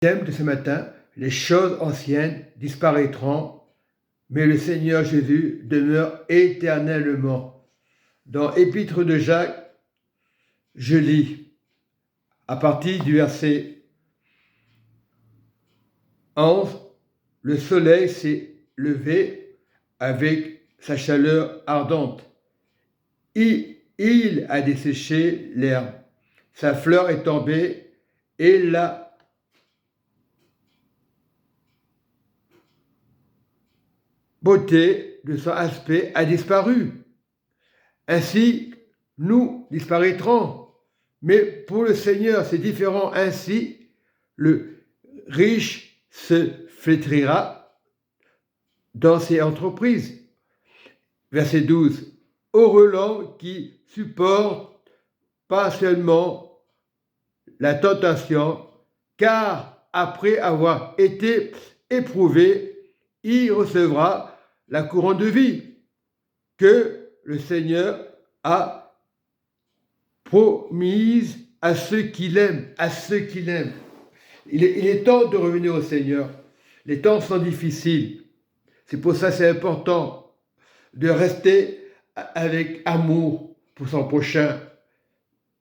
Thème de ce matin, les choses anciennes disparaîtront, mais le Seigneur Jésus demeure éternellement. Dans Épître de Jacques, je lis à partir du verset 11, le soleil s'est levé avec sa chaleur ardente. Il a desséché l'herbe, sa fleur est tombée et la beauté de son aspect a disparu. Ainsi, nous disparaîtrons. Mais pour le Seigneur, c'est différent. Ainsi, le riche se flétrira dans ses entreprises. Verset 12. Heureux l'homme qui supporte pas seulement la tentation, car après avoir été éprouvé, il recevra la couronne de vie que le Seigneur a promise à ceux qui l'aiment, Il est temps de revenir au Seigneur. Les temps sont difficiles. C'est pour ça que c'est important de rester avec amour pour son prochain.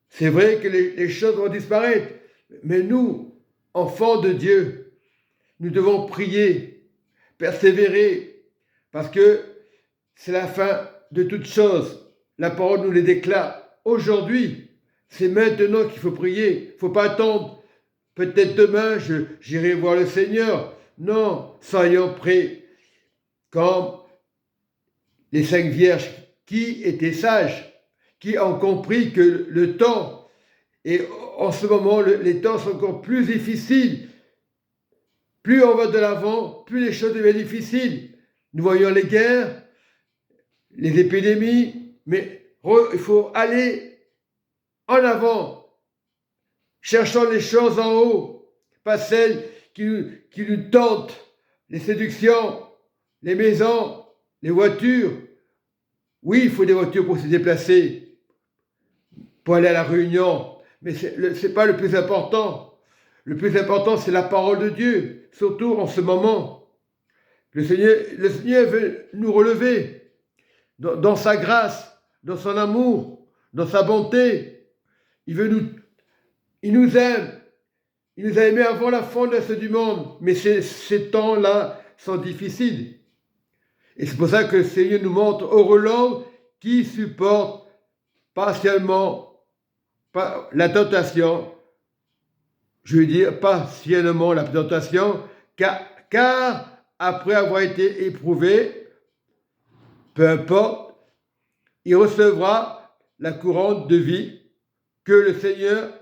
C'est vrai que les choses vont disparaître, mais nous, enfants de Dieu, nous devons prier, persévérer, parce que c'est la fin de toutes choses. La parole nous les déclare aujourd'hui. C'est maintenant qu'il faut prier. Il ne faut pas attendre. Peut-être demain, j'irai voir le Seigneur. Non, soyons prêts. Comme les 5 vierges qui étaient sages, qui ont compris que le temps, et en ce moment, les temps sont encore plus difficiles. Plus on va de l'avant, plus les choses deviennent difficiles. Nous voyons les guerres, les épidémies, mais il faut aller en avant, cherchant les choses en haut, pas celles qui nous tentent, les séductions, les maisons, les voitures. Oui, il faut des voitures pour se déplacer, pour aller à la réunion, mais ce n'est pas le plus important. Le plus important, c'est la parole de Dieu, surtout en ce moment. Le Seigneur veut nous relever dans sa grâce, dans son amour, dans sa bonté. Il nous aime. Il nous a aimés avant la fondation du monde. Mais ces temps-là sont difficiles. Et c'est pour ça que le Seigneur nous montre heureux l'homme qui supporte partiellement la tentation. Je veux dire partiellement la tentation, car après avoir été éprouvé, peu importe, il recevra la couronne de vie que le Seigneur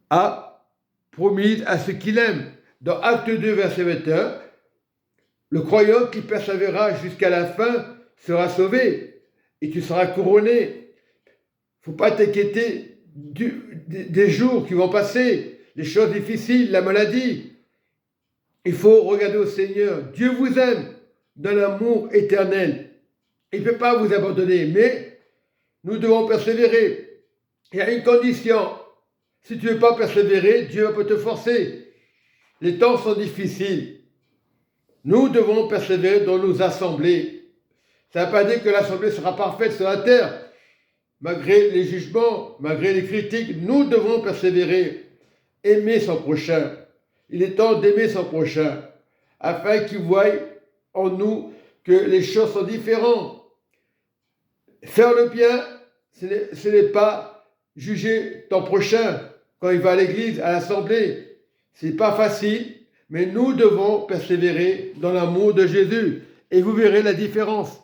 a promise à ceux qui l'aiment. Dans Acte 2, verset 21, le croyant qui persévérera jusqu'à la fin sera sauvé et tu seras couronné. Il ne faut pas t'inquiéter des jours qui vont passer, les choses difficiles, la maladie. Il faut regarder au Seigneur. Dieu vous aime dans l'amour éternel. Il ne peut pas vous abandonner, mais nous devons persévérer. Il y a une condition. Si tu ne veux pas persévérer, Dieu va pas te forcer. Les temps sont difficiles. Nous devons persévérer dans nos assemblées. Ça ne veut pas dire que l'assemblée sera parfaite sur la terre. Malgré les jugements, malgré les critiques, nous devons persévérer. Aimer son prochain. Il est temps d'aimer son prochain, afin qu'il voie en nous que les choses sont différentes. Faire le bien, ce n'est pas juger ton prochain quand il va à l'église, à l'assemblée. Ce n'est pas facile, mais nous devons persévérer dans l'amour de Jésus. Et vous verrez la différence.